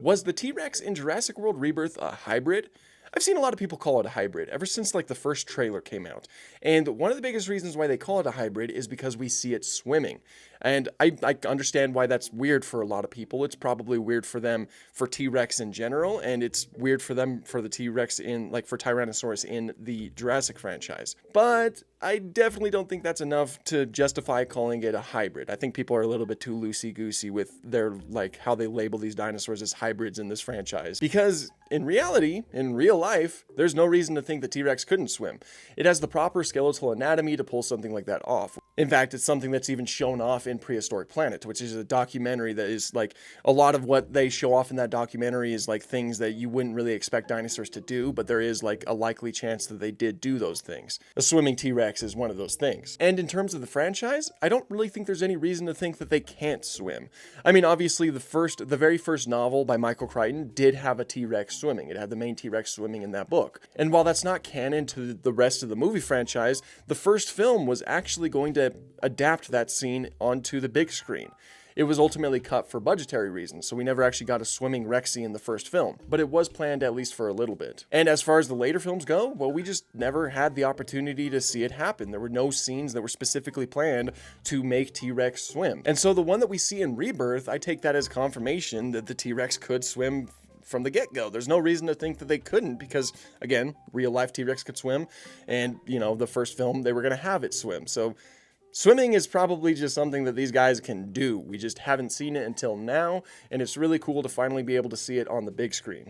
Was the T-Rex in Jurassic World Rebirth a hybrid? I've seen a lot of people call it a hybrid ever since like the first trailer came out. And one of the biggest reasons why they call it a hybrid is because we see it swimming. And I understand why that's weird for a lot of people. It's probably weird for them for T-Rex in general, and it's weird for them for the T-Rex in, like, for Tyrannosaurus in the Jurassic franchise. But I definitely don't think that's enough to justify calling it a hybrid. I think people are a little bit too loosey-goosey with their, like, how they label these dinosaurs as hybrids in this franchise. Because in reality, in real life, there's no reason to think the T-Rex couldn't swim. It has the proper skeletal anatomy to pull something like that off. In fact, it's something that's even shown off in Prehistoric Planet, which is a documentary that is like, a lot of what they show off in that documentary is like things that you wouldn't really expect dinosaurs to do, but there is like a likely chance that they did do those things. A swimming T-Rex is one of those things. And in terms of the franchise, I don't really think there's any reason to think that they can't swim. I mean, obviously the very first novel by Michael Crichton did have a T-Rex swimming. It had the main T-Rex swimming in that book. And while that's not canon to the rest of the movie franchise, the first film was actually going to adapt that scene onto the big screen. It was ultimately cut for budgetary reasons, so we never actually got a swimming Rexy in the first film, but it was planned at least for a little bit. And as far as the later films go, well, we just never had the opportunity to see it happen. There were no scenes that were specifically planned to make T-Rex swim. And so the one that we see in Rebirth, I take that as confirmation that the T-Rex could swim from the get-go. There's no reason to think that they couldn't because, again, real-life T-Rex could swim, and, you know, the first film, they were going to have it swim. So swimming is probably just something that these guys can do. We just haven't seen it until now, and it's really cool to finally be able to see it on the big screen.